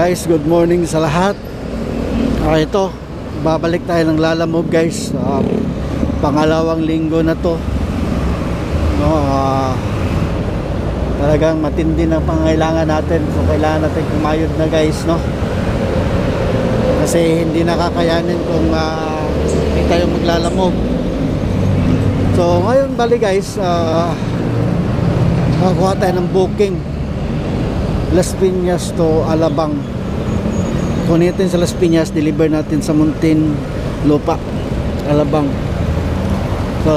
Guys, good morning sa lahat. Ito, babalik tayo ng Lalamove guys. Pangalawang linggo na to. No, talagang matindi na pangailangan natin. So kailangan natin kumayod na guys, no? Kasi hindi nakakayanin kung hindi tayo maglalamove. So ngayon bali guys, nakakuha tayo ng booking Las Piñas to Alabang. Kunin natin sa Las Piñas, deliver natin sa Muntinlupa, Alabang. So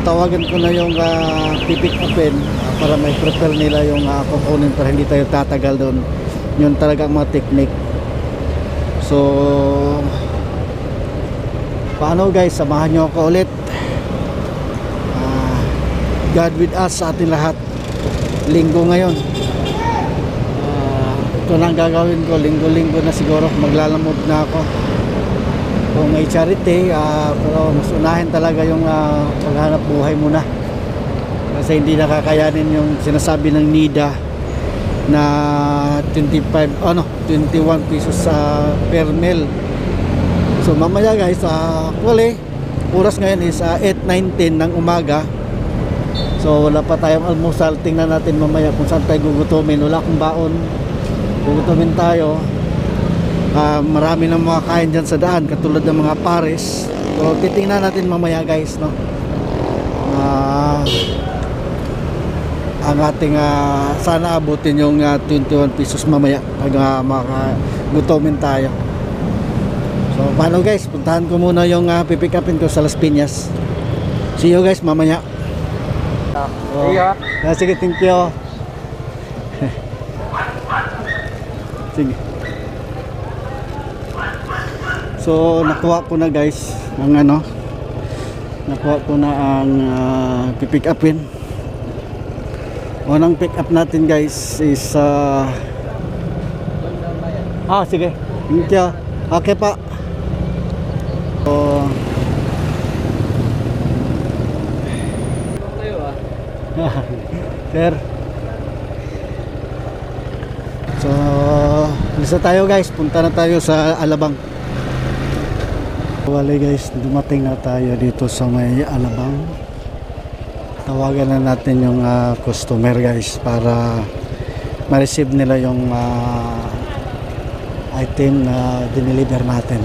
tawagan ko na yung pipick upin para may prepare nila yung kukunin para hindi tayo tatagal doon. Yun talaga ang mga technique. So paano guys, samahan nyo ako ulit. God with us sa ating lahat. Linggo ngayon. Ito na ang gagawin ko, linggo-linggo na siguro maglalamove na ako kung may charity, pero mas unahin talaga yung paghanap buhay muna kasi hindi nakakayanin yung sinasabi ng NIDA na 21 pesos per meal. So mamaya guys, oras ngayon is 8:19 ng umaga. So wala pa tayong almusal. Tingnan natin mamaya kung saan tayo gugutumin. Wala akong baon, gugutumin tayo. Marami ng mga kain dyan sa daan, katulad ng mga pares. So titingnan natin mamaya guys, no? Ang ating sana abutin yung 21 pesos mamaya pag makagutumin tayo. So paano guys, puntahan ko muna yung pipick upin ko sa Las Piñas. See you guys mamaya. Sige, thank you. Sige. So nakuha ko na guys ang nakuha ko na ang pipick upin. Unang pick up natin guys is sige, thank you. Okay pa. So sir. So lisa tayo guys, punta na tayo sa Alabang. Wala guys, dumating na tayo dito sa may Alabang. Tawagan na natin yung customer guys para ma-receive nila yung item na dineliver natin.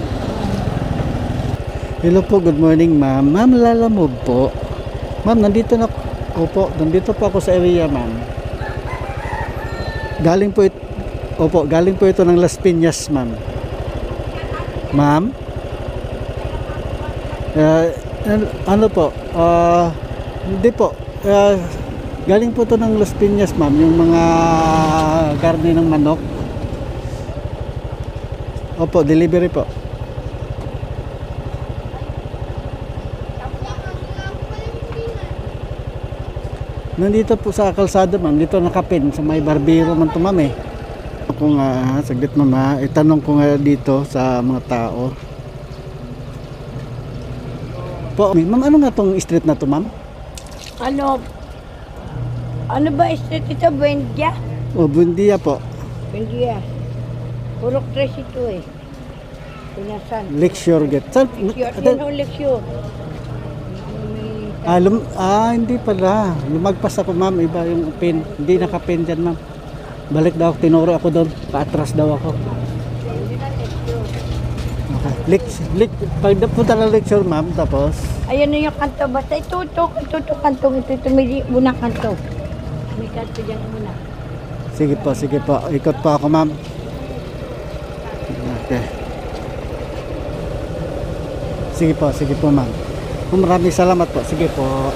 Hello po, good morning ma'am. Ma'am, Lalamove po. Ma'am, nandito na. Opo, nandito po ako sa area ma'am. Galing po ito ng Las Piñas ma'am. Ma'am? Ano po? Hindi po. Galing po ito ng Las Piñas ma'am, yung mga karne ng manok. Opo, delivery po. Nandito po sa kalsada ma'am, dito nakapin sa may barbero man to ma'am eh. Kung saglit ma'am, itanong ko nga dito sa mga tao. Po, ma'am, ano nga tong street na to ma'am? Ano ba street ito? Buendia? Buendia po. Buendia. Purok 3 ito eh. Pinasan. Lakeshore Gate. Yan ang Lakeshore. Hindi pala. Lumagpas ako ma'am, iba yung pin. Hindi nakapin dyan ma'am. Balik daw, tinuro ako doon. Paatras daw ako. Okay. Pagpunta ng Lakeshore ma'am, tapos? Ayan na yung kanto. Basta itutok kantong ito. May unang kanto. May kanto dyan muna. Sige po. Ikot po ako ma'am. Okay. Sige po ma'am. Maraming salamat po. Sige po.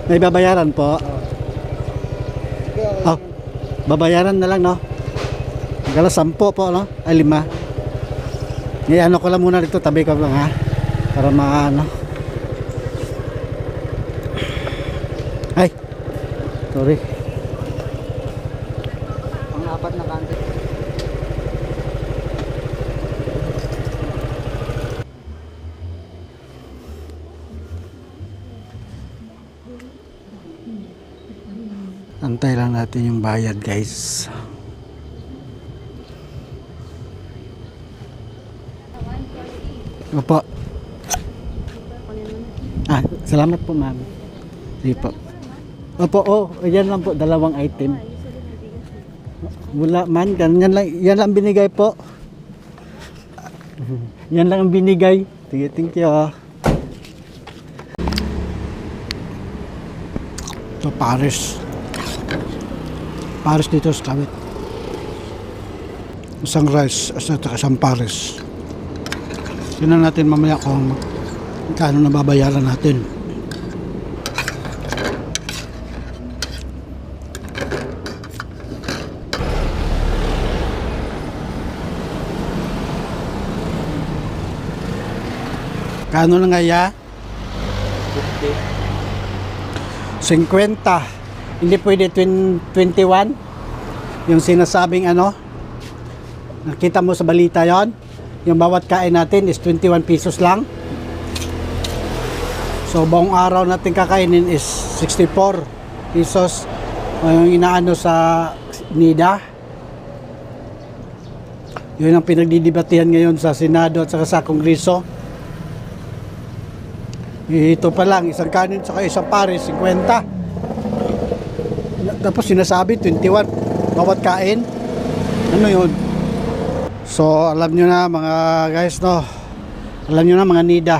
May babayaran po. Babayaran na lang, no? Gala 10 po, no? Ay 5. Ano ko lang muna dito, tabi ko lang ha. Para Ay. Sorry. Apat na kanto. Antay lang natin yung bayad, guys. Opo. Salamat po, ma'am. Sige po. Opo, yan lang po, dalawang item. Wala man, yan lang binigay po. Yan lang ang binigay. Sige, thank you. Ito, Paris. Paris dito sa Kawit. Isang rice at isang Paris. Tingnan natin mamaya kung kano nababayaran natin. Kano na nga ya? 50. Hindi pwede 21. Yung sinasabing ano, nakita mo sa balita yon, yung bawat kain natin is 21 pesos lang. So buong araw natin kakainin is 64 pesos. Yung inaano sa NIDA, yun ang pinagdidibatihan ngayon sa Senado at saka sa Kongreso. Ito pa lang, isang kanin saka isang Paris, 50. Tapos sinasabi 21 bawat kain. Ano yun? So alam nyo na mga guys, no, alam nyo na mga NIDA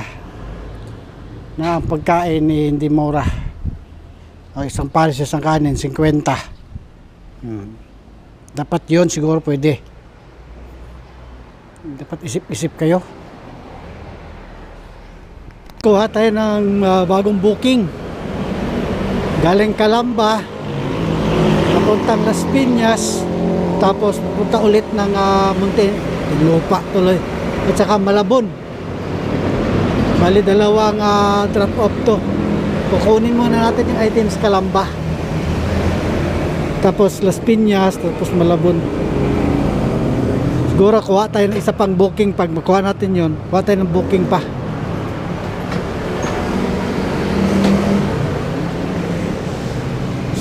na ang pagkain hindi mura. Isang Paris, isang kanin 50. Dapat yun siguro pwede. Dapat isip-isip kayo. Kuha tayo ng bagong booking galing Calamba papuntang Las Piñas, tapos pupunta ulit ng Muntinlupa tuloy at saka Malabon. Bali dalawang drop off to. Kukunin muna natin yung items Calamba, tapos Las Piñas, tapos Malabon. Siguro kuha tayo ng isa pang booking. Pag makuha natin yun, kuha tayo ng booking pa.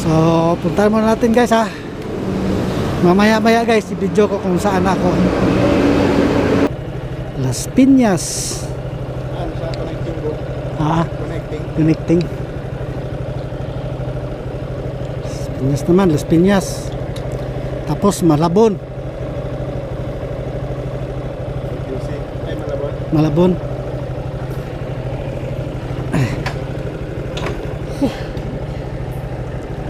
So, puntahan muna natin guys ha. Mamaya-maya guys, i-video ko kung saan ako. Las Piñas. Ano sa connecting bro? Connecting. Las Piñas naman, Las Piñas. Tapos Malabon. Malabon.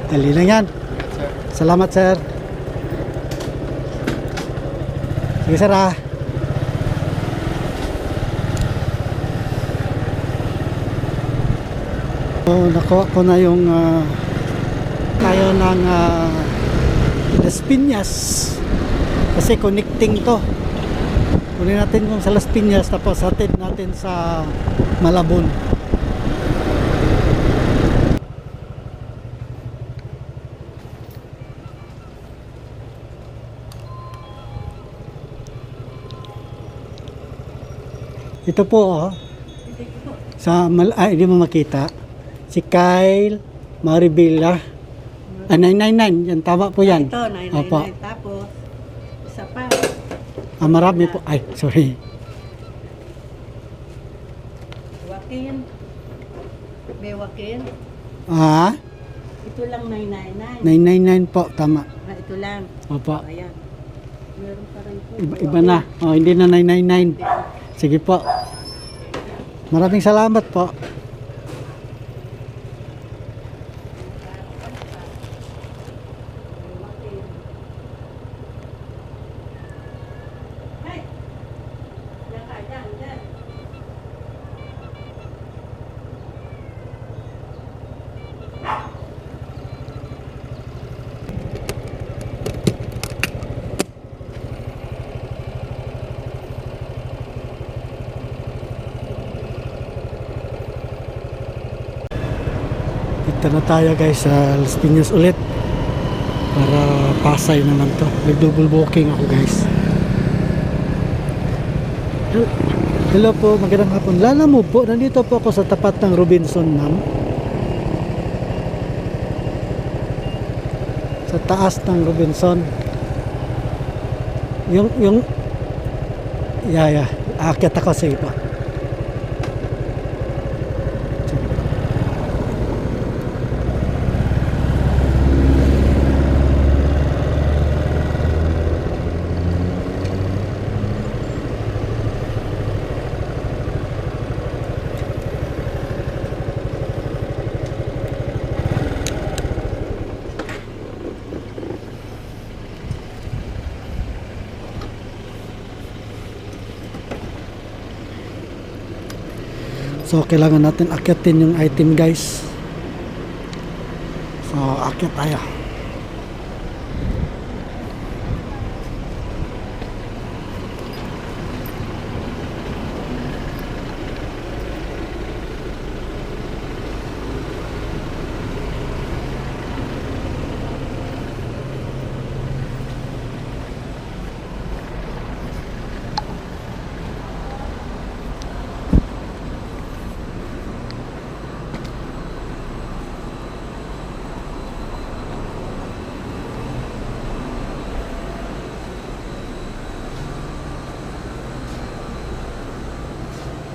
Dali lang yan. Salamat sir. Sige sir ha. So, nakuha ko na yung tayo ng Las Piñas kasi connecting to. Kunin natin kung sa Las Piñas, tapos hatid natin sa Malabon. Ito po hindi mo makita. Si Kyle Maribela. 999, yan tama po yan. Ito, 999. Opo. Tapos, isa pa. Marami po. Ay, sorry. Wakin. May wakin. Ito lang 999. 999 po, tama. Ito lang. Opo. Ayan. Meron pa rin po. Iba na. Hindi na 999. Sige po. Maraming salamat po. Dito na tayo guys sa Las Piñas ulit. para Pasay naman to. Nag-double booking ako guys. Hello po, magandang hapon. Lala mo po, nandito po ako sa tapat ng Robinson, ma'am. Sa taas ng Robinson. Yung yeah, aakyat ako sa iba. So kailangan natin akyatin yung item guys. So akyat tayo.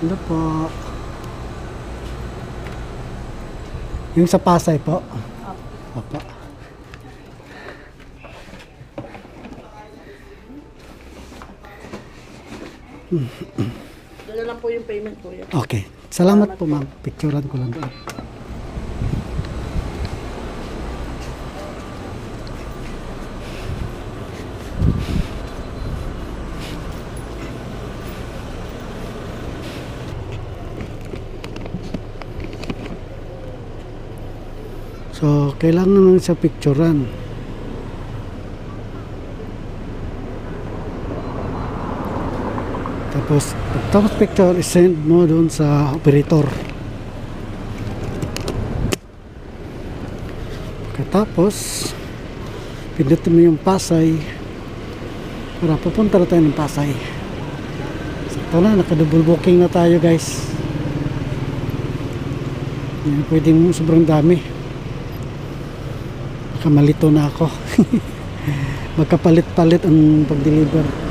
Ano po? Yung sa Pasay po? Opo. Dala lang po yung payment po yan. Okay. Salamat po ma'am. Picturean ko lang. So, kailangan lang sa picturean. Tapos picture, isend mo doon sa operator. Tapos, pindutin mo yung Pasay para pupunta na tayo ng Pasay. So, ito na, naka-double booking na tayo guys. Yan, pwedeng sobrang dami. Malito na ako. Magkapalit-palit ang pag-deliver.